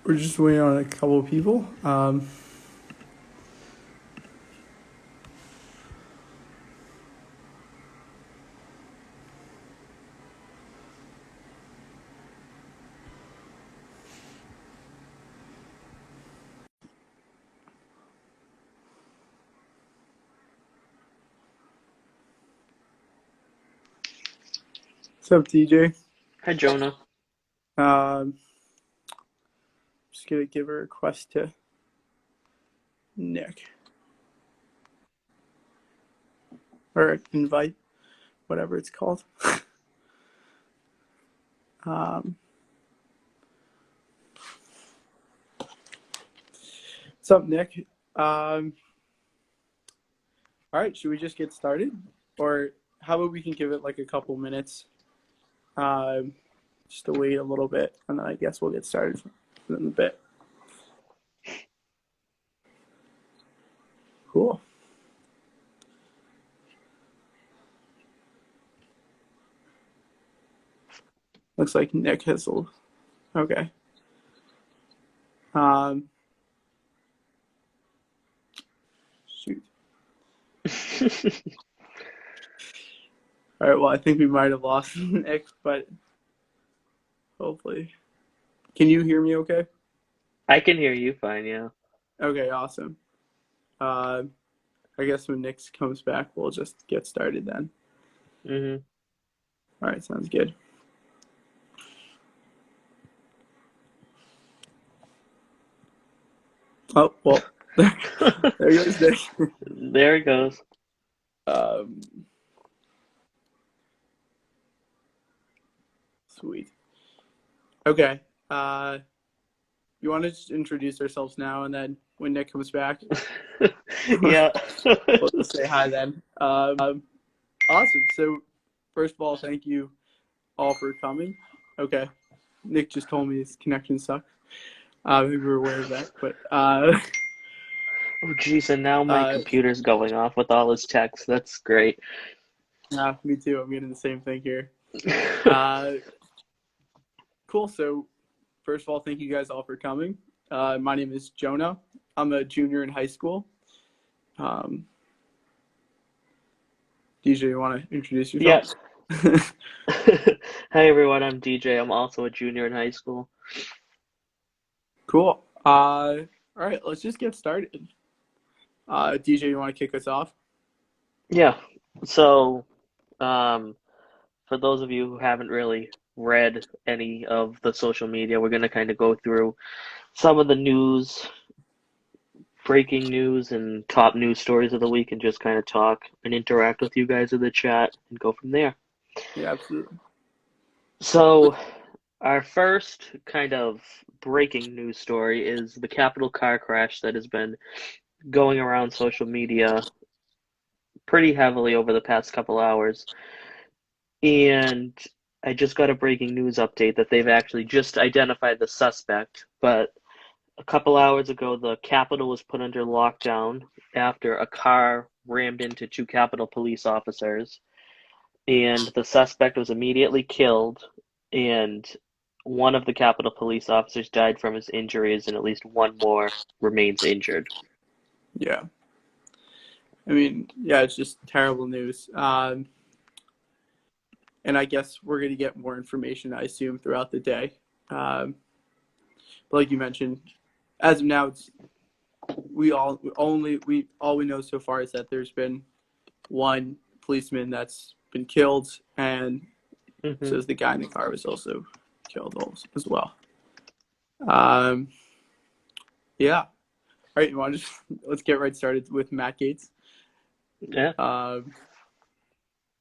We're just waiting on a couple of people. What's up, DJ? Hi, Jonah. Um, just gonna give a request to Nick or invite, whatever it's called. um, what's up, Nick? All right, should we just get started, or how about we can give it like a couple minutes, um, just to wait a little bit, and then I guess we'll get started in a bit. Cool. Looks like Nick has a. Okay. Um, shoot. All right. Well, I think we might have lost Nick, but hopefully, can you hear me? Okay. I can hear you fine, yeah. Okay. Awesome. Uh, I guess when Nick comes back, we'll just get started then. hmm All right. Sounds good. Oh well. There goes Nick. There it goes. Um, Sweet. Okay. You want to just introduce ourselves now, and then when Nick comes back, Yeah. we'll just say hi then. Awesome. So, first of all, thank you all for coming. Okay. Nick just told me his connection sucks. We were aware of that, but Oh, geez, and now my uh, computer's going off with all his text. That's great. yeah, me too. I'm getting the same thing here. Uh, cool. So, first of all, thank you guys all for coming. My name is Jonah. I'm a junior in high school. Um, DJ, you want to introduce Yeah. yourself? Hi, everyone. I'm DJ. I'm also a junior in high school. Cool. All right, let's just get started. DJ, you want to kick us off? Yeah. So, um, for those of you who haven't really read any of the social media, we're going to kind of go through some of the news, breaking news and top news stories of the week and just kind of talk and interact with you guys in the chat and go from there. Yeah, absolutely. So, our first kind of breaking news story is the Capitol car crash that has been going around social media pretty heavily over the past couple hours. And I just got a breaking news update that they've actually just identified the suspect, but a couple hours ago, the Capitol was put under lockdown after a car rammed into two Capitol police officers, and the suspect was immediately killed, and one of the Capitol police officers died from his injuries, and at least one more remains injured. Yeah. I mean, yeah, it's just terrible news. And I guess we're going to get more information, I assume, throughout the day. But like you mentioned, as of now, it's all we know so far is that there's been one policeman that's been killed, and hmm says the guy in the car was also killed as well. Um, yeah. All right, you want to just let's get right started with Matt Gaetz. Yeah. Um,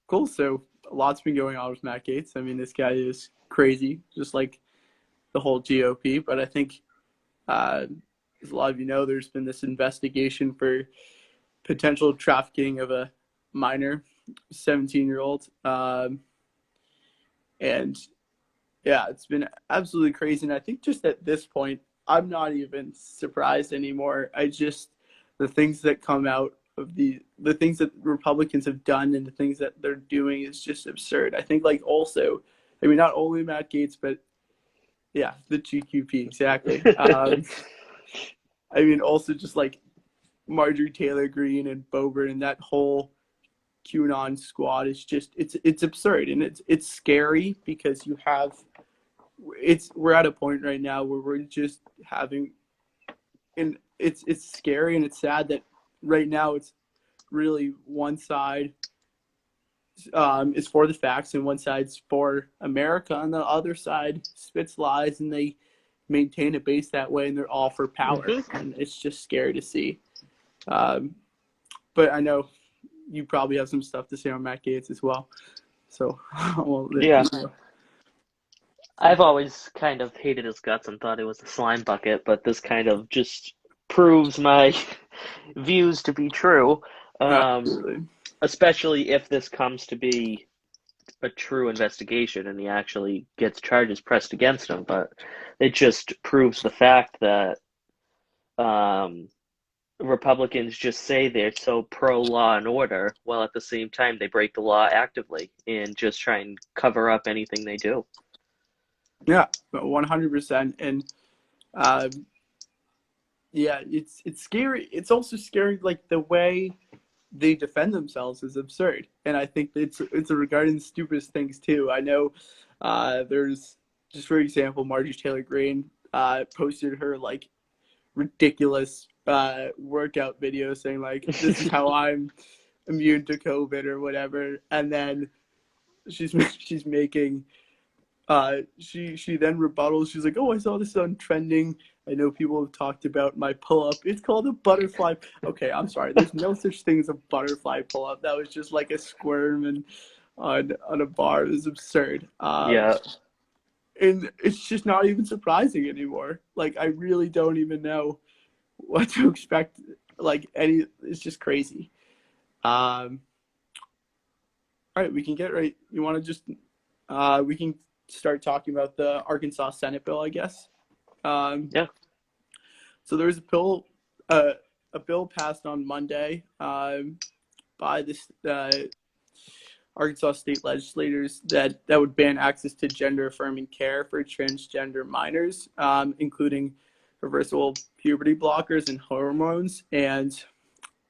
cool. So a lot's been going on with Matt Gaetz. I mean, this guy is crazy, just like the whole GOP. But I think, as a lot of you know, there's been this investigation for potential trafficking of a minor, 17-year-old, and yeah, it's been absolutely crazy. And I think just at this point, I'm not even surprised anymore. I just the things that come out of the things that Republicans have done and the things that they're doing is just absurd. I think like also, I mean, not only Matt Gaetz, but Yeah, the GQP, exactly. I mean, also just like Marjorie Taylor Greene and Boebert and that whole QAnon squad is just it's absurd, and it's scary because you have we're at a point right now where we're just having, and it's scary and it's sad that right now it's really one side is for the facts and one side's for America, and the other side spits lies and they maintain a base that way, and they're all for power, Hmm. and it's just scary to see. Um, but I know you probably have some stuff to say on Matt Gaetz as well, so well, Yeah. you know. I've always kind of hated his guts and thought he was a slime bucket, but this kind of just proves my views to be true. Um, Absolutely. Especially if this comes to be a true investigation and he actually gets charges pressed against him. But it just proves the fact that um, Republicans just say they're so pro law and order, while at the same time they break the law actively and just try and cover up anything they do. Yeah, 100%. And uh, yeah, it's scary. It's also scary, like the way they defend themselves is absurd, and I think it's regarding the stupidest things too. I know there's just for example, Marjorie Taylor Greene posted her like ridiculous workout video saying like this is how I'm immune to COVID or whatever, and then she's making she then rebuttals. She's like, "Oh, I saw this on trending. I know people have talked about my pull-up. It's called a butterfly." Okay, I'm sorry. There's no such thing as a butterfly pull-up. That was just like a squirm and on a bar. It was absurd. Yeah, And it's just not even surprising anymore. Like I really don't even know what to expect. Like any, it's just crazy. Um, all right, we can get right. You want to just we can start talking about the Arkansas Senate bill, I guess. Um, yeah. so there was a bill passed on Monday by this Arkansas state legislators that would ban access to gender affirming care for transgender minors, including reversible puberty blockers and hormones. And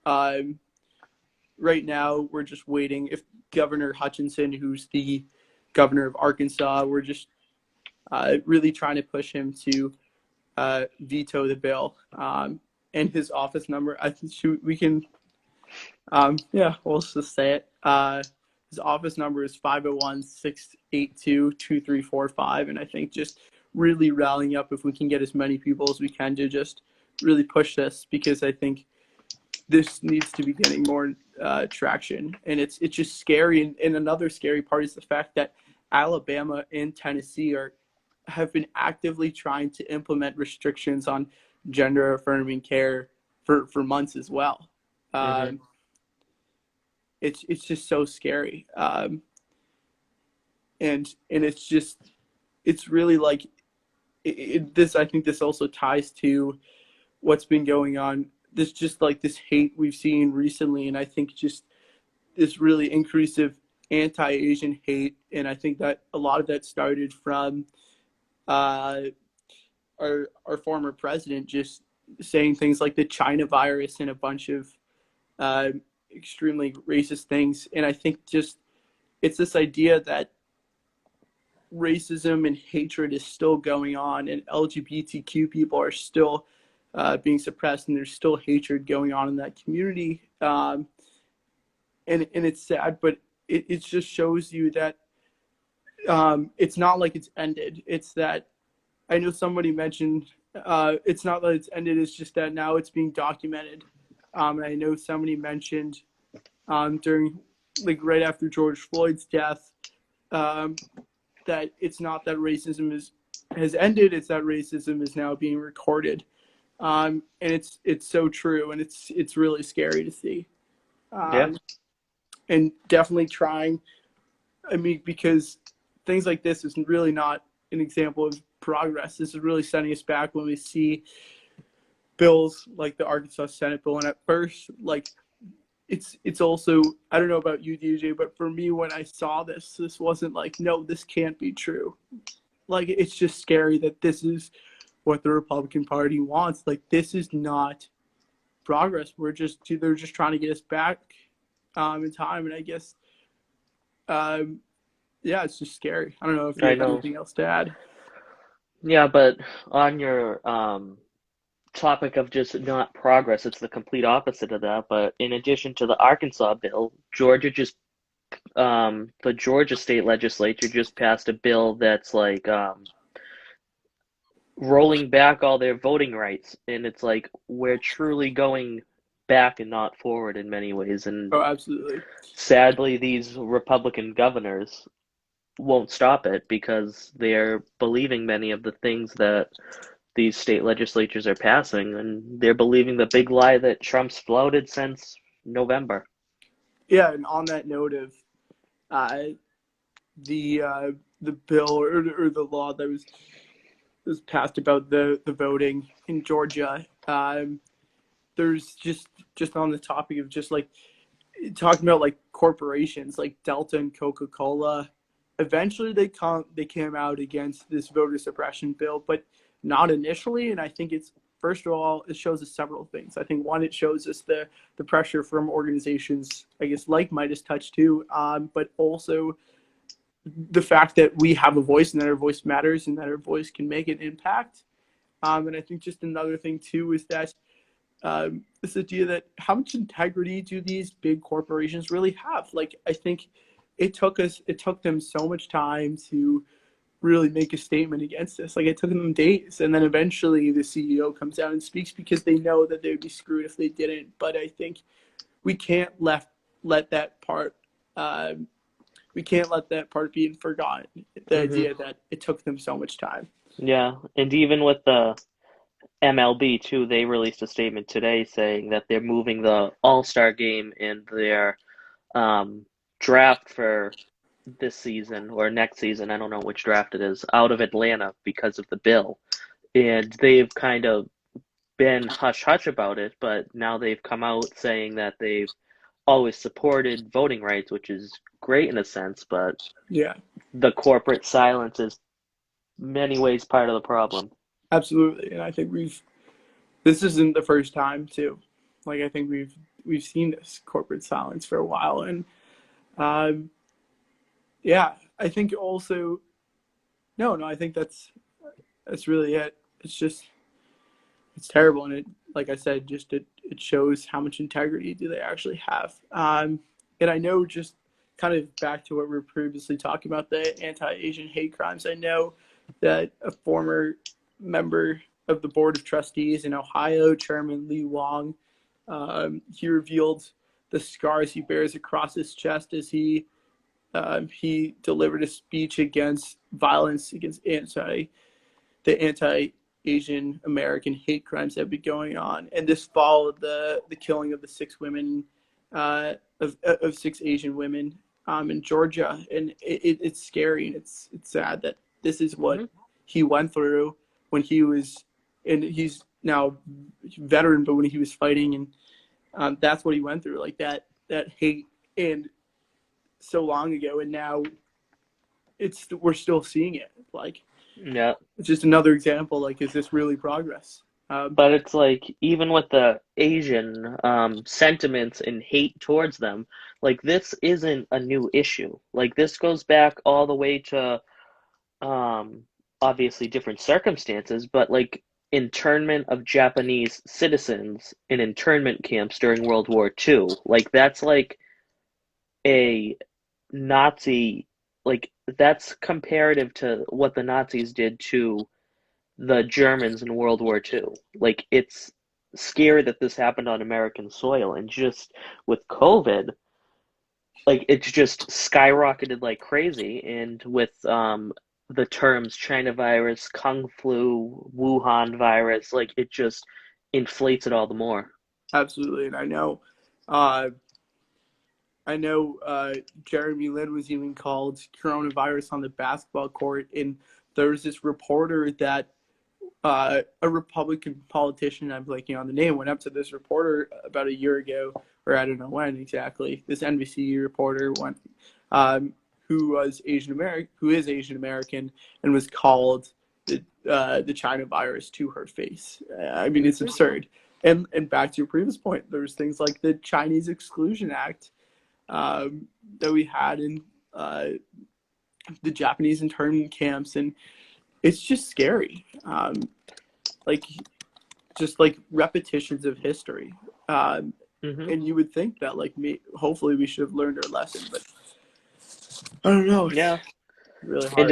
um, right now, we're just waiting. If Governor Hutchinson, who's the governor of Arkansas, we're just really trying to push him to veto the bill. And his office number, I think we can, yeah, we'll just say it. His office number is 501-682-2345. And I think just really rallying up if we can get as many people as we can to just really push this, because I think this needs to be getting more traction. And it's just scary. And another scary part is the fact that Alabama and Tennessee have been actively trying to implement restrictions on gender affirming care for months as well. Hmm. Um, it's just so scary, and it's really like this. I think this also ties to what's been going on. This just like this hate we've seen recently, and I think just this really increasive anti-Asian hate, and I think that a lot of that started from uh, our former president just saying things like the China virus and a bunch of uh, extremely racist things. And I think just it's this idea that racism and hatred is still going on, and LGBTQ people are still being suppressed, and there's still hatred going on in that community. And it's sad, but it just shows you that it's not like it's ended. It's that I know somebody mentioned it's not that it's ended. It's just that now it's being documented. And I know somebody mentioned during like right after George Floyd's death um, that it's not that racism has ended. It's that racism is now being recorded, and it's so true, and it's really scary to see, Yeah. um, and definitely trying. I mean, because things like this is really not an example of progress. This is really setting us back when we see bills like the Arkansas Senate bill. And at first, like it's also, I don't know about you, DJ, but for me when I saw this wasn't like, no, this can't be true. like it's just scary that this is what the Republican Party wants. Like this is not progress. They're just trying to get us back in time, and I guess yeah, it's just scary. I don't know if you I have know. anything else to add. Yeah, but on your topic of just not progress, it's the complete opposite of that. But in addition to the Arkansas bill, the Georgia state legislature just passed a bill that's like rolling back all their voting rights, and it's like we're truly going back and not forward in many ways. And Oh, absolutely. sadly, these Republican governors won't stop it because they're believing many of the things that these state legislatures are passing, and they're believing the big lie that Trump's flouted since November. Yeah, and on that note of uh, the bill or the law that was passed about the voting in Georgia, there's just on the topic of just like talking about like corporations like Delta and Coca-Cola. Eventually, they came out against this voter suppression bill, but not initially. And I think it's first of all, it shows us several things. I think one, it shows us the pressure from organizations, I guess, like Meidas Touch too, but also the fact that we have a voice and that our voice matters and that our voice can make an impact. And I think just another thing too is that this idea that how much integrity do these big corporations really have? Like, I think it took them so much time to really make a statement against this. Like, it took them days, and then eventually the CEO comes out and speaks because they know that they would be screwed if they didn't. But I think we can't let that part we can't let that part be forgotten. The Hmm. idea that it took them so much time. Yeah, and even with the MLB too, they released a statement today saying that they're moving the All-Star game and their um, draft for this season or next season, I don't know which draft it is, out of Atlanta because of the bill. And they've kind of been hush hush about it, but now they've come out saying that they've always supported voting rights, which is great in a sense, but Yeah, the corporate silence is many ways part of the problem. absolutely. And I think this isn't the first time too. Like, I think we've seen this corporate silence for a while, and um, yeah, I think also no, I think that's really it. It's just it's terrible, and it, like I said, just it shows how much integrity do they actually have. And I know, just kind of back to what we were previously talking about, the anti-Asian hate crimes. I know that a former member of the board of trustees in Ohio, Chairman Lee Wong, he revealed the scars he bears across his chest as he delivered a speech against violence against the anti-Asian American hate crimes that have been going on, and this followed the killing of the six women, of six Asian women, in Georgia, and it's scary and it's sad that this is what Hmm. he went through when he was, and he's now veteran, but when he was fighting, and that's what he went through, like that hate, and so long ago, and now we're still seeing it. Like, Yeah. it's just another example. Like, is this really progress? But it's like even with the Asian sentiments and hate towards them, like this isn't a new issue. Like this goes back all the way to um, obviously different circumstances, but like internment of Japanese citizens in internment camps during World War II. Like that's like a Nazi, like that's comparative to what the Nazis did to the Germans in World War II. Like it's scary that this happened on American soil, and just with COVID, like it's just skyrocketed like crazy. And with the terms China virus, Kung flu, Wuhan virus, like it just inflates it all the more. Absolutely, and uh, I know Jeremy Lin was even called coronavirus on the basketball court, and there was this reporter that a Republican politician, I'm blanking on the name, went up to this reporter about a year ago, or I don't know when exactly. This NBC reporter went. who is Asian American, and was called the China virus to her face. I mean, it's absurd. And back to your previous point, there's things like the Chinese Exclusion Act that we had in the Japanese internment camps, and it's just scary. Like just like repetitions of history. Hmm. And you would think that hopefully we should have learned our lesson, but I don't know. It's Yeah. really And hard.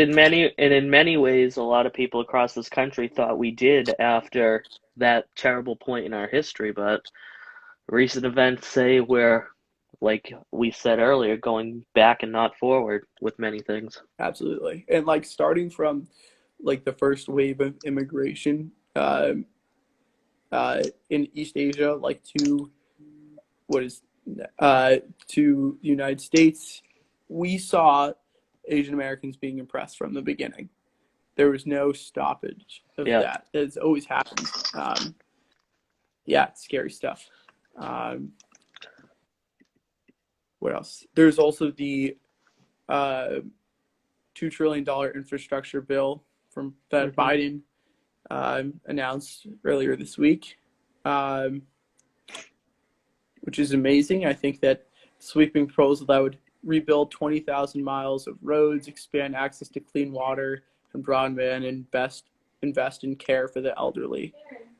in many ways, a lot of people across this country thought we did after that terrible point in our history, but recent events say we're, like we said earlier, going back and not forward with many things. Absolutely. And like starting from like the first wave of immigration in East Asia, like what is to the United States, we saw Asian Americans being impressed from the beginning. There was no stoppage of Yeah. that. It's always happened. Yeah, scary stuff. Um, what else? There's also the $2 trillion infrastructure bill from that Hmm. Biden announced earlier this week, um, which is amazing. I think that sweeping proposal that would rebuild 20,000 miles of roads, expand access to clean water and broadband, and invest in care for the elderly,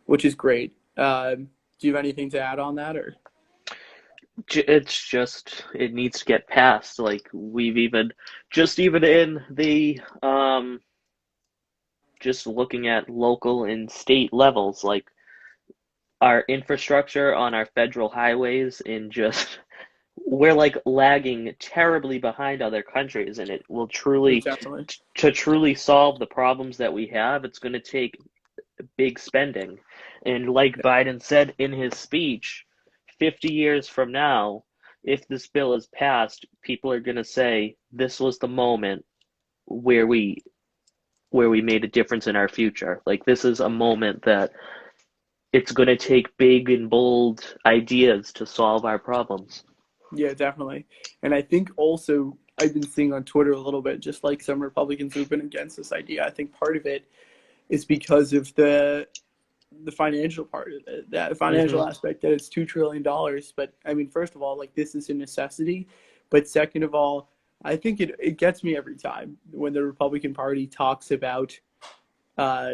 which is great. Do you have anything to add on that, or? It's just it needs to get passed. Like we've even in the just looking at local and state levels, like our infrastructure on our federal highways in just we're like lagging terribly behind other countries, and it will truly Definitely. to truly solve the problems that we have, it's going to take big spending. And like Biden said in his speech, 50 years from now, if this bill is passed, people are going to say this was the moment where we made a difference in our future. Like this is a moment that it's going to take big and bold ideas to solve our problems. Yeah, definitely. And I think also I've been seeing on Twitter a little bit, just like some Republicans who've been against this idea. I think part of it is because of the financial part of it, that Hmm. financial aspect that it's $2 trillion. But I mean, first of all, like this is a necessity. But second of all, I think it gets me every time when the Republican Party talks about uh,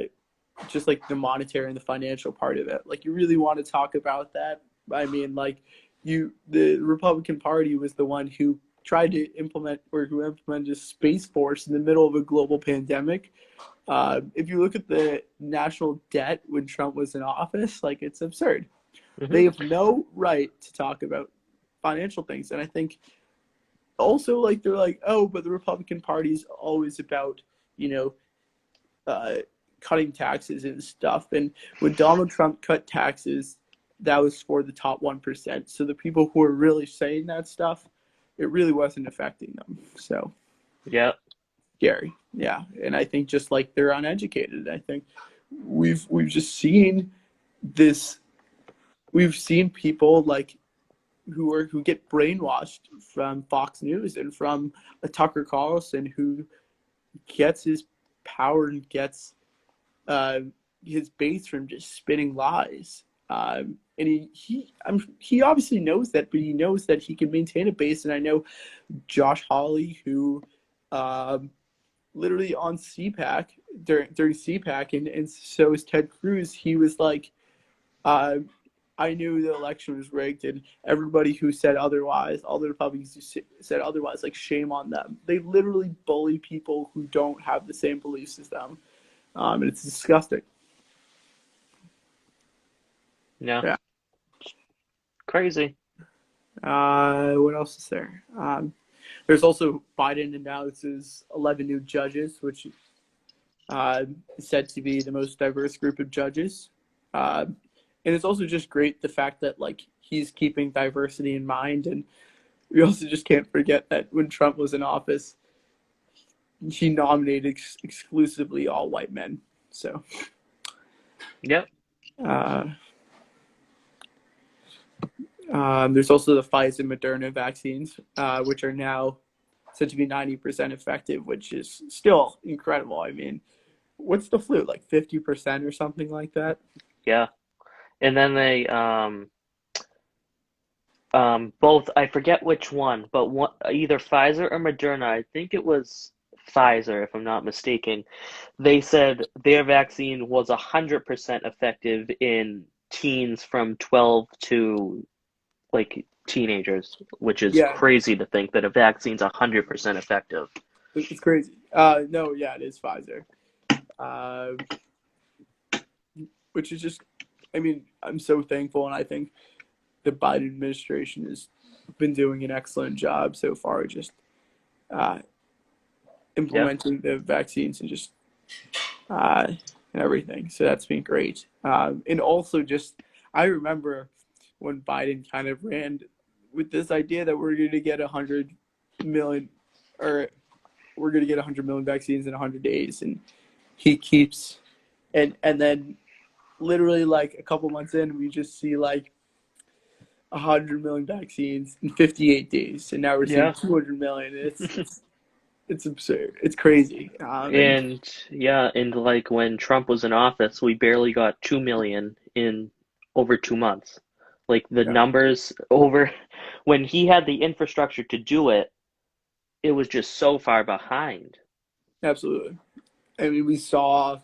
just like the monetary and the financial part of it. Like you really want to talk about that. I mean, like the Republican Party was the one who tried to implement or who implemented a space force in the middle of a global pandemic. If you look at the national debt when Trump was in office, like it's absurd. Hmm. They have no right to talk about financial things, and I think also like they're like, oh, but the Republican Party is always about you know uh, cutting taxes and stuff. And when Donald Trump cut taxes, that was for the top 1%. So the people who are really saying that stuff, it really wasn't affecting them. So Yeah. scary. Yeah. And I think just like they're uneducated. I think we've just seen this we've seen people like who get brainwashed from Fox News and from a Tucker Carlson who gets his power and gets uh, his base from just spinning lies. And he obviously knows that, but he knows that he can maintain a base. And I know Josh Hawley, who literally on CPAC during CPAC, and so is Ted Cruz. He was like, uh, I knew the election was rigged, and everybody who said otherwise, all the Republicans who said otherwise, like shame on them. They literally bully people who don't have the same beliefs as them, and it's disgusting. Yeah. Yeah. Crazy. What else is there? There's also Biden announces 11 new judges, which is said to be the most diverse group of judges. And it's also just great the fact that like he's keeping diversity in mind, and we also just can't forget that when Trump was in office, he nominated exclusively all white men. So Yep. uh, there's also the Pfizer Moderna vaccines, which are now said to be 90% effective, which is still incredible. I mean, what's the flu, like 50% or something like that? Yeah. And then they both, I forget which one, but one, either Pfizer or Moderna, I think it was Pfizer, if I'm not mistaken. They said their vaccine was 100% effective in teens from 12 to like teenagers, which is Yeah, crazy to think that a vaccine's 100% effective. it's crazy. No, yeah, it is Pfizer. Uh, which is just, I mean, I'm so thankful, and I think the Biden administration has been doing an excellent job so far, just uh, Yeah, implementing the vaccines and just and everything. So that's been great. And also, just I remember when Biden kind of ran with this idea that we're going to get 100 million, or we're going to get 100 million vaccines in 100 days, and he keeps and then literally like a couple months in, we just see like 100 million vaccines in 58 days, and now we're seeing yeah. 200 million. It's absurd. It's crazy. And And yeah, and like when Trump was in office, we barely got 2 million in over 2 months. Like the yeah, numbers over when he had the infrastructure to do it, it was just so far behind. absolutely. I mean, we saw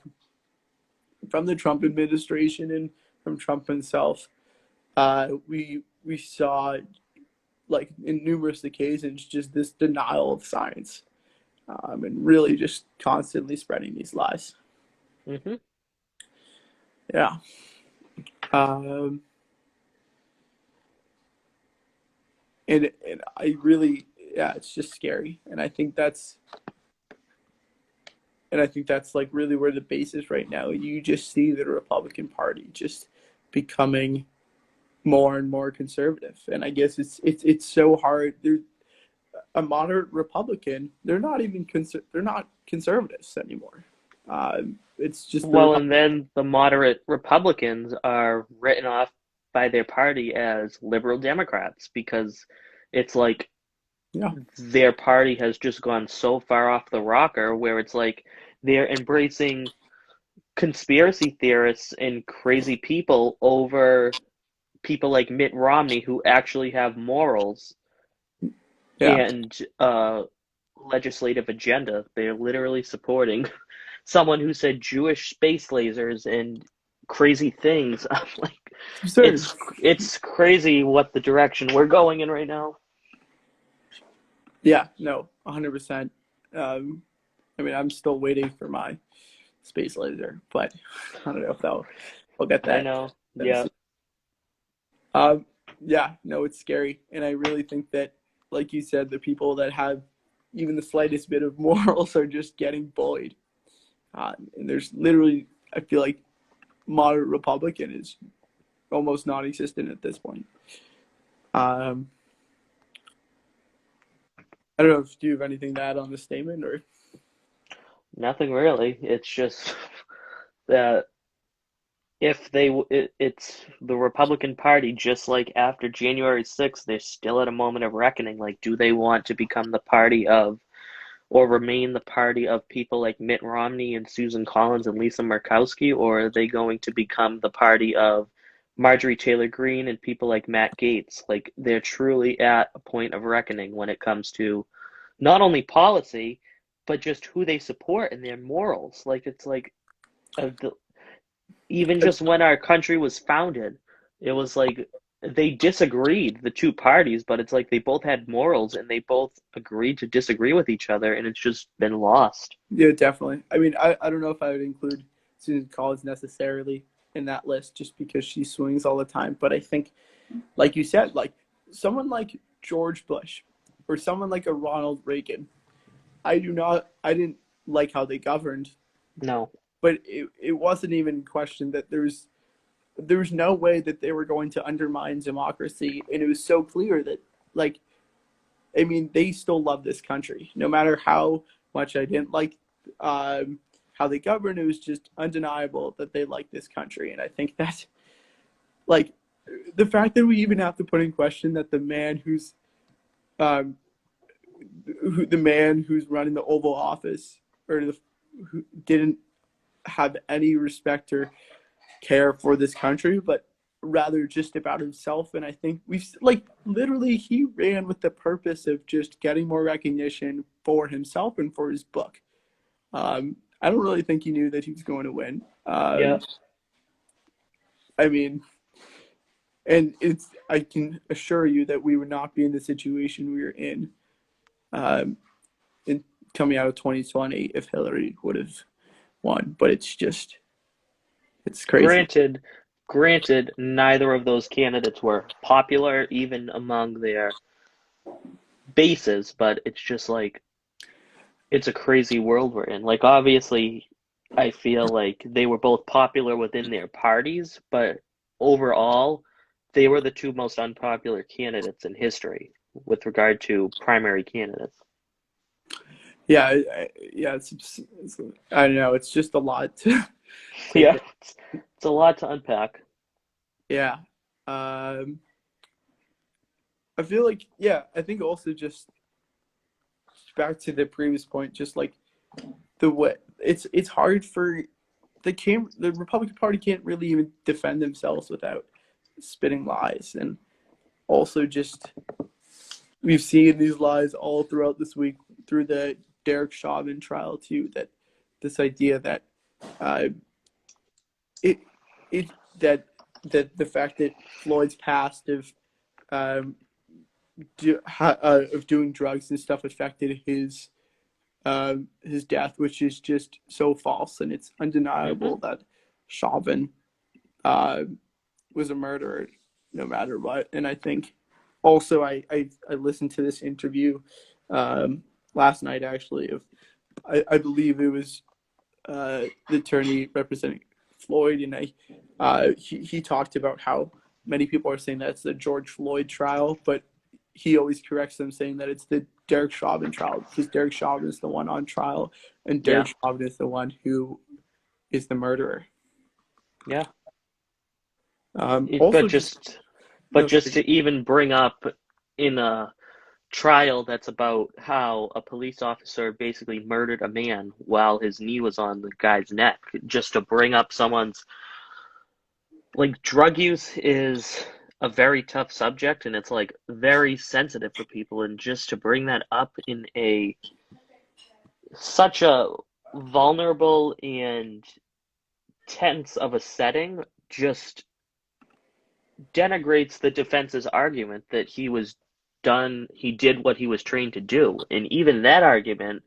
from the Trump administration and from Trump himself, we saw like in numerous occasions just this denial of science, and really just constantly spreading these lies. Hmm. Yeah. Um, and I really, yeah, it's just scary, and I think that's like really where the base is right now. You just see the Republican Party just becoming more and more conservative, and I guess it's so hard. They're a moderate Republican. They're not even they're not conservatives anymore. It's just the Well, Republican. and then the moderate Republicans are written off by their party as liberal Democrats because it's like Yeah, their party has just gone so far off the rocker where it's like they're embracing conspiracy theorists and crazy people over people like Mitt Romney who actually have morals yeah, and legislative agenda. They're literally supporting someone who said Jewish space lasers and crazy things. I'm like, it's absurd. it's crazy what the direction we're going in right now. Yeah, no, 100%. Um, I mean, I'm still waiting for my space laser, but I don't know if I'll get I that. know. Them Yeah. soon. Um, yeah, no, it's scary, and I really think that, like you said, the people that have even the slightest bit of morals are just getting bullied. And there's literally, I feel like moderate Republican is almost non-existent at this point. Um, I don't know if do you have anything to add on this statement or Nothing really. It's just that if they it's the Republican Party just like after January 6th, they're still at a moment of reckoning. Like, do they want to become the party of or remain the party of people like Mitt Romney and Susan Collins and Lisa Murkowski, or are they going to become the party of Marjorie Taylor Greene and people like Matt Gaetz? Like, they're truly at a point of reckoning when it comes to not only policy, but just who they support and their morals. Like, it's like uh, even just when our country was founded, it was like they disagreed, the two parties, but it's like they both had morals and they both agreed to disagree with each other, and it's just been lost. yeah, definitely. I mean, I don't know if I would include Susan Collins necessarily in that list just because she swings all the time, but I think, like you said, like someone like George Bush or someone like a Ronald Reagan, I didn't like how they governed, No. but it wasn't even questioned that there was no way that they were going to undermine democracy, and it was so clear that, like, I mean, they still love this country no matter how much I didn't like how they govern. It was just undeniable that they like this country, and I think that, like, the fact that we even have to put in question that the man um, the man who's running the Oval Office, who didn't have any respect or care for this country, but rather just about himself. And I think we've like literally he ran with the purpose of just getting more recognition for himself and for his book. I don't really think he knew that he was going to win. Yeah. I mean, and I can assure you that we would not be in the situation we were um, in coming out of 2020 if Hillary would have won. But it's crazy. Granted, neither of those candidates were popular even among their bases, but it's just like it's a crazy world we're in. Like obviously, I feel like they were both popular within their parties, but overall, they were the two most unpopular candidates in history with regard to primary candidates. Yeah, yeah. I don't know. It's just a lot to take Yeah, in. it's a lot to unpack. Yeah. Um, I feel like yeah. I think also just back to the previous point, just like the way it's hard for the Republican Party can't really even defend themselves without spitting lies, and also just we've seen these lies all throughout this week through the Derek Chauvin trial too. That this idea that uh, it it that the fact that Floyd's past um, of doing drugs and stuff affected his death, which is just so false, and it's Hmm. undeniable that Chauvin uh, was a murderer no matter what. And I think also I listened to this interview last night actually of I believe it was the attorney representing Floyd, and he talked about how many people are saying that it's the George Floyd trial, but he always corrects them saying that it's the Derek Chauvin trial because Derek Chauvin is the one on trial, and Yeah, Derek Chauvin is the one who is the murderer. yeah. But Also, just but no, just sorry. to even bring up in a trial that's about how a police officer basically murdered a man while his knee was on the guy's neck, just to bring up someone's like drug use is a very tough subject and it's like very sensitive for people, and just to bring that up in a such a vulnerable and tense of a setting just denigrates the defense's argument that he did what he was trained to do. And even that argument,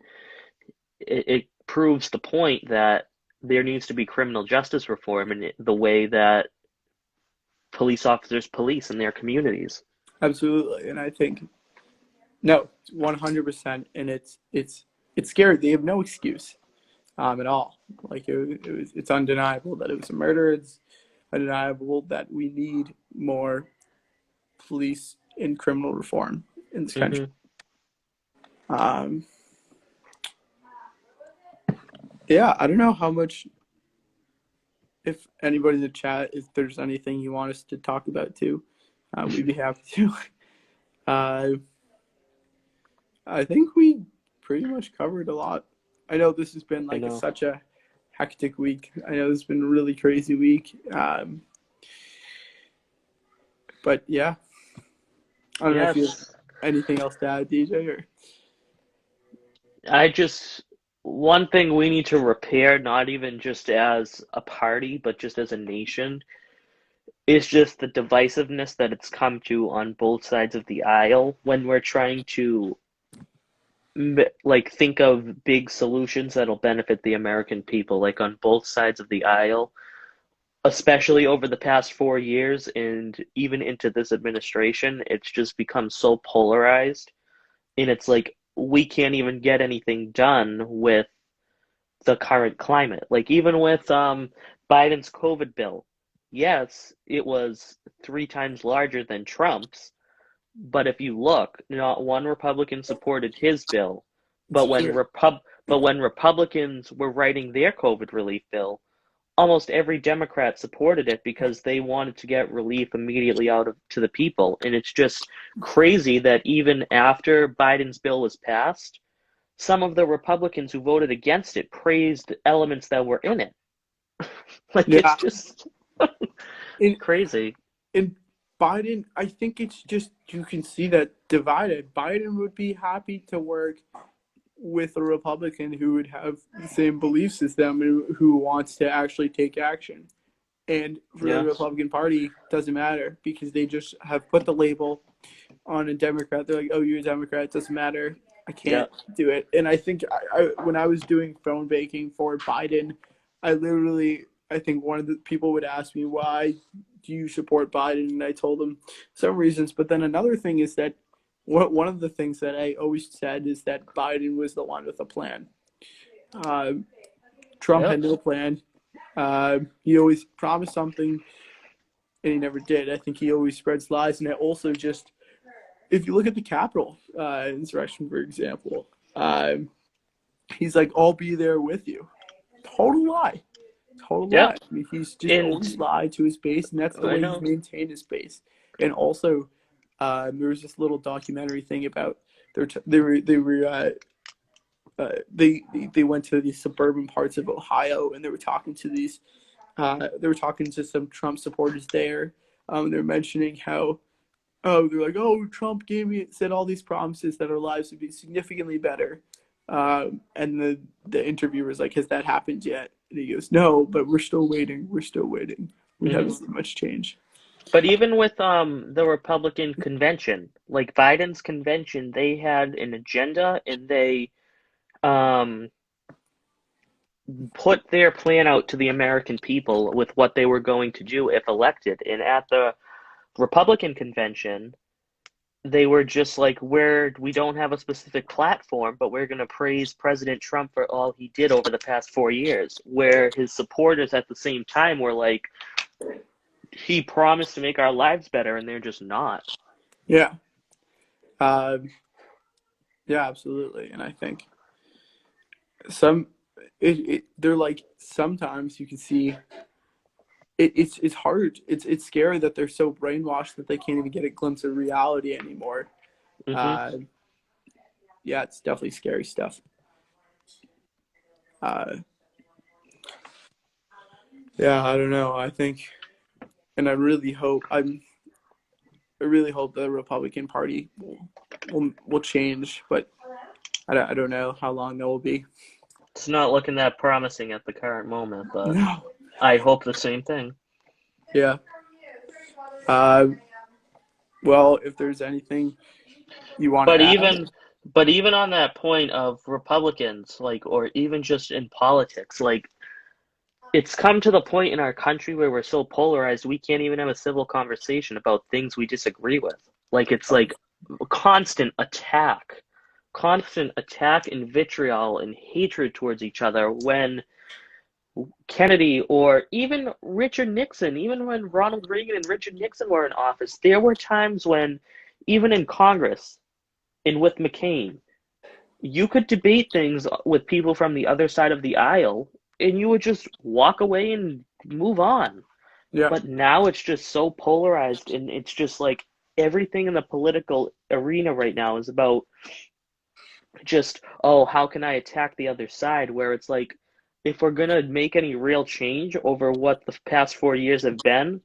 it proves the point that there needs to be criminal justice reform in the way that police officers police in their communities. Absolutely, and I think no, 100%, and it's scary. They have no excuse at all. Like it's undeniable that it was a murder. It's undeniable that we need more police and criminal reform in this country. Hmm. Um, yeah, I don't know how much. If anybody in the chat, if there's anything you want us to talk about too, we'd be happy to. Uh, I think we pretty much covered a lot. I know this has been I like know. such a hectic week. I know this has been a really crazy week. But yeah, I don't know if you have Yes. anything else to add, DJ, or I just, one thing we need to repair, not even just as a party, but just as a nation, is just the divisiveness that it's come to on both sides of the aisle when we're trying to like think of big solutions that'll benefit the American people, like on both sides of the aisle, especially over the past 4 years and even into this administration. It's just become so polarized, and it's like we can't even get anything done with the current climate. Like even with Biden's COVID bill, yes, it was 3 times larger than Trump's, but if you look, not one Republican supported his bill. it's But when true. Repub but when Republicans were writing their COVID relief bill, almost every Democrat supported it because they wanted to get relief immediately out of to the people. And it's just crazy that even after Biden's bill was passed, some of the Republicans who voted against it praised elements that were in it. Like it's Yeah. just In crazy. in Biden, I think it's just you can see that divided. Biden would be happy to work with a Republican who would have the same belief system and who wants to actually take action. And for the Yeah. Republican Party, doesn't matter because they just have put the label on a Democrat. They're like, "Oh, you're a Democrat. It doesn't matter. I Yeah. can't do it." And I think when I was doing phone banking for Biden, I think one of the people would ask me, "Why do you support Biden?" And I told them some reasons. But then another thing is that one of the things that I always said is that Biden was the one with a plan. Uh, Trump Yep. had no plan. He always promised something and he never did. I think he always spreads lies, and it also just if you look at the Capitol insurrection, for example, he's like, "I'll be there with you." Total lie, total Yep. lie. I mean, he's just always And lied to his base, and that's the I way he's know. maintained his base. And also, there was this little documentary thing about they went to these suburban parts of Ohio, and they were talking to some Trump supporters there. They're mentioning how they're like, oh, Trump said all these promises that our lives would be significantly better. And the interviewer was like, has that happened yet? And he goes, no, but we're still waiting. We're still waiting. We haven't Hmm. seen much change. But even with the Republican convention, like Biden's convention, they had an agenda and they um put their plan out to the American people with what they were going to do if elected. And at the Republican convention, they were just like, we don't have a specific platform, but we're going to praise President Trump for all he did over the past 4 years. Where his supporters at the same time were like, he promised to make our lives better, and they're just not. Yeah. Um, yeah, absolutely. And I think some, they're like, sometimes you can see it's hard. It's scary that they're so brainwashed that they can't even get a glimpse of reality anymore. Hmm. Uh, yeah, it's definitely scary stuff. Uh, yeah, I don't know. I think, and I really hope the Republican Party will change, but I don't know how long that will be. It's not looking that promising at the current moment, but No. I hope the same thing. Yeah. Uh, well, if there's anything you want to But add, even on that point of Republicans, like, or even just in politics, like, it's come to the point in our country where we're so polarized we can't even have a civil conversation about things we disagree with. Like, it's like constant attack, constant attack and vitriol and hatred towards each other when Kennedy or even Richard Nixon, even when Ronald Reagan and Richard Nixon were in office, there were times when, even in Congress and with McCain, you could debate things with people from the other side of the aisle and you would just walk away and move on. yeah, But now it's just so polarized and it's just like everything in the political arena right now is about just, oh, how can I attack the other side? Where it's like, if we're going to make any real change over what the past 4 years have been,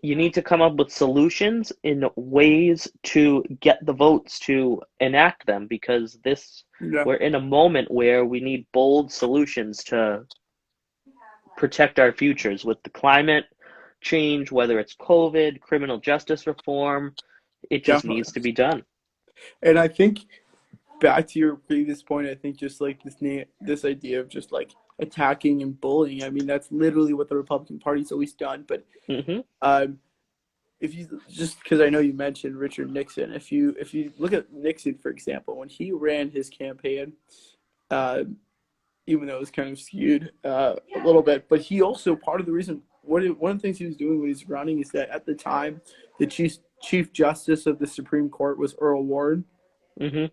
you need to come up with solutions in ways to get the votes to enact them because yeah, we're in a moment where we need bold solutions to protect our futures with the climate change, whether it's COVID, criminal justice reform, it just definitely. needs to be done. And I think back to your previous point, I think just like this idea of just like attacking and bullying. I mean, that's literally what the Republican Party's always done. But Hmm. um, if you just because I know you mentioned Richard Nixon, if you look at Nixon for example, when he ran his campaign, uh, even though it was kind of skewed a little bit, but he also part of the reason one of the things he was doing when he's running is that at the time the chief justice of the Supreme Court was Earl Warren, Hmm.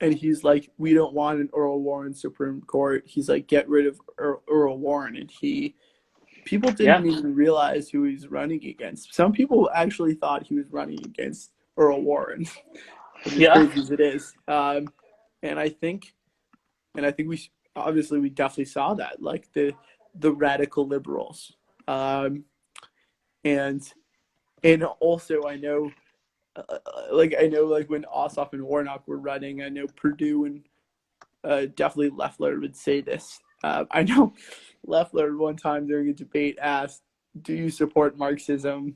and he's like, we don't want an Earl Warren Supreme Court. He's like, get rid of Earl Warren, and people Yeah. didn't even realize who he was running against. Some people actually thought he was running against Earl Warren, which is Yeah. crazy as it is. And I think, we obviously we definitely saw that, like the radical liberals, um, and also I know like when Ossoff and Warnock were running, I know Purdue and definitely Loeffler would say this. I know Loeffler one time during a debate asked, "Do you support Marxism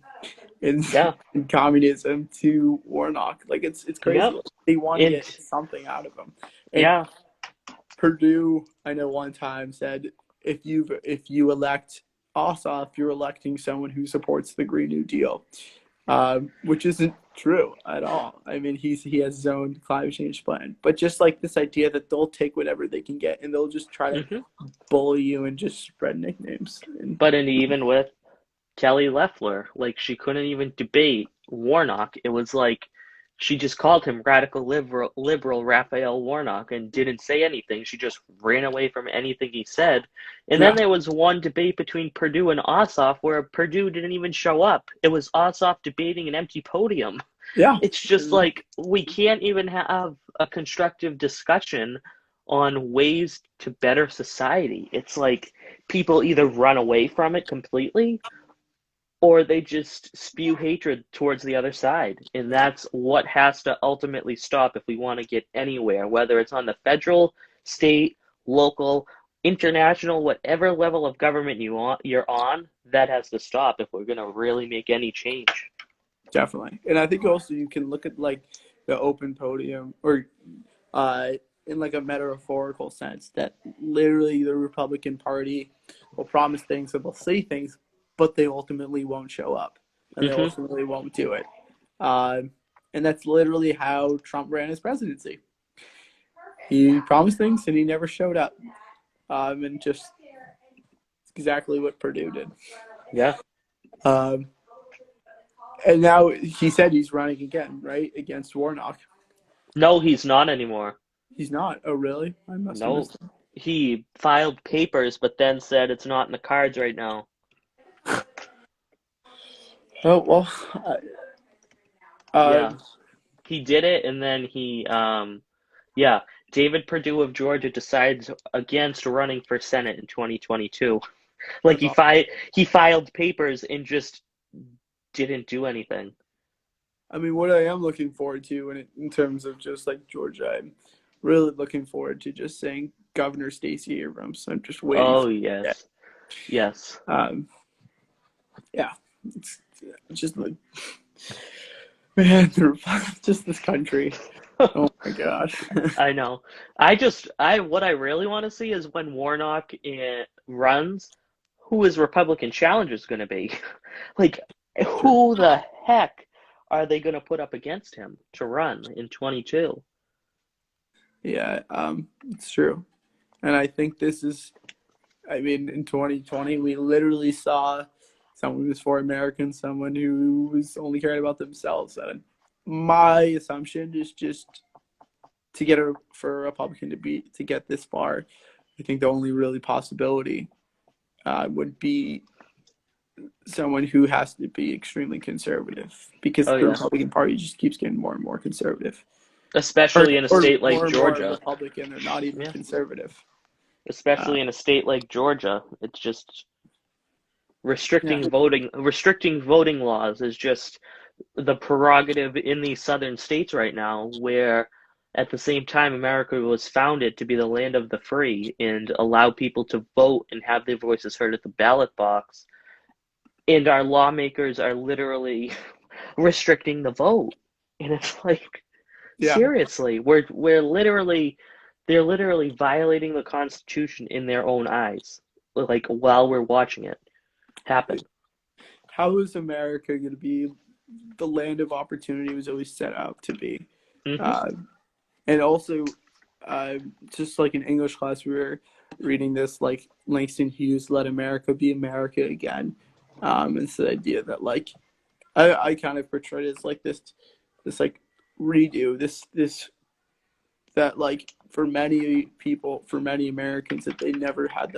and, Yeah. and communism?" to Warnock. Like it's crazy. Yep. Like, they want to And get something out of him. And yeah. Purdue, I know one time said, if you elect Ossoff, you're electing someone who supports the Green New Deal, which isn't true at all. I mean, he has his own climate change plan, but just like this idea that they'll take whatever they can get and they'll just try to hmm bully you and just spread nicknames. And But and even with Kelly Loeffler, like she couldn't even debate Warnock. It was like she just called him radical liberal Raphael Warnock and didn't say anything. She just ran away from anything he said. And then yeah, there was one debate between Purdue and Ossoff where Purdue didn't even show up. It was Ossoff debating an empty podium. yeah, It's just like we can't even have a constructive discussion on ways to better society. It's like people either run away from it completely or they just spew hatred towards the other side. And that's what has to ultimately stop if we want to get anywhere, whether it's on the federal, state, local, international, whatever level of government you're on, that has to stop if we're going to really make any change. definitely. And I think also you can look at like the open podium, or uh, in like a metaphorical sense, that literally the Republican Party will promise things and they'll say things, but they ultimately won't show up and they hmm ultimately won't do it. Um, and that's literally how Trump ran his presidency. He promised things and he never showed up. And just exactly what Purdue did. Yeah. Um, and now he said he's running again, right, against Warnock. No, he's not anymore. He's not. Oh, really? I must have No. missed that. He filed papers, but then said it's not in the cards right now. Oh well. Yeah. Um, He did it, and then yeah, David Perdue of Georgia decides against running for Senate in 2022. Like that's awesome. he filed papers and just didn't do anything. I mean, what I am looking forward to in terms of just like Georgia, I'm really looking forward to just saying Governor Stacey Abrams. I'm just waiting for Oh that. yes, yes, Um, yeah, it's just like, man, just this country. Oh my gosh. I know. What I really want to see is when Warnock runs, who his Republican challenger is going to be. Like, Sure. who the heck are they going to put up against him to run in 22? Yeah, it's true. And I think this is, I mean, in 2020, we literally saw someone who was for Americans, someone who was only caring about themselves. And my assumption is just to get for a Republican to get this far. I think the only really possibility would be someone who has to be extremely conservative, because Oh the yeah, Republican Party just keeps getting more and more conservative, or especially in a or state like more and more Georgia. Republican. They're not even Yeah, conservative. Uh, especially in a state like Georgia, it's just yeah, restricting voting laws is just the prerogative in these southern states right now, where at the same time America was founded to be the land of the free and allow people to vote and have their voices heard at the ballot box, and our lawmakers are literally restricting the vote. And it's like, yeah. seriously, we're literally they're literally violating the Constitution in their own eyes, like while we're watching it happen. How is America going to be the land of opportunity? It was always set out to be? hmm Uh, and also, uh, just like in English class, we were reading this, like Langston Hughes, "Let America Be America Again." It's the idea that like I kind of portrayed it as like this like redo this that like for many people, for many Americans, that they never had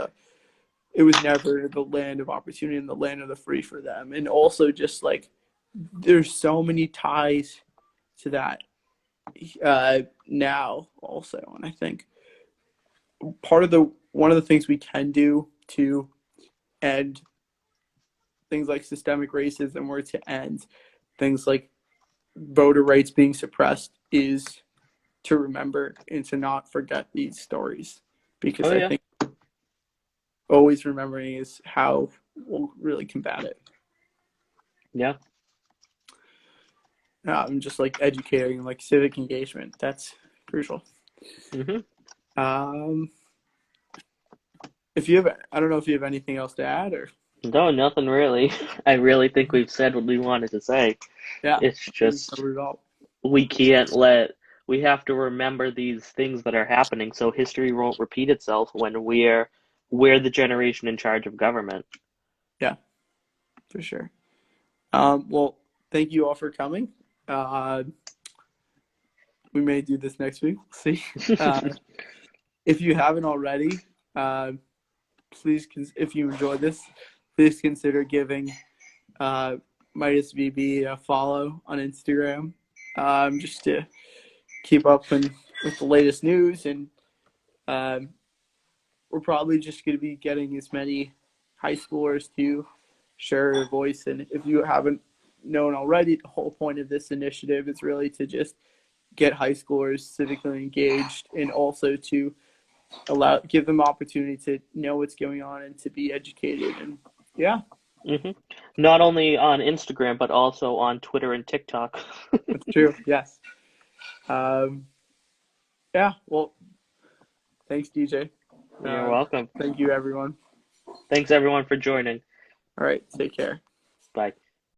it was never the land of opportunity and the land of the free for them. And also just like there's so many ties to that now also. And I think one of the things we can do to end things like systemic racism or to end things like voter rights being suppressed is to remember and to not forget these stories, because Oh I yeah. think always remembering is how we'll really combat it. Yeah. Just like educating, like civic engagement, that's crucial. Hmm. Um, if you have, I don't know if you have anything else to add or. No, nothing really. I really think we've said what we wanted to say. Yeah, It's I think we just covered it all. we can't let we have to remember these things that are happening so history won't repeat itself when we're the generation in charge of government. Yeah, for sure. Well, thank you all for coming. Uh, we may do this next week. We'll see. If you haven't already, uh, please, if you enjoyed this, please consider giving uh, Meidas VB a follow on Instagram, just to keep up with the latest news. And um, we're probably just going to be getting as many high schoolers to share their voice. And if you haven't known already, the whole point of this initiative is really to just get high schoolers civically engaged and also to give them opportunity to know what's going on and to be educated. And yeah, Hmm. Not only on Instagram, but also on Twitter and TikTok. that's true. Yes. Um, yeah. Well, thanks, DJ. You're welcome. Thank you, everyone. Thanks everyone for joining. All right. Take care. Bye.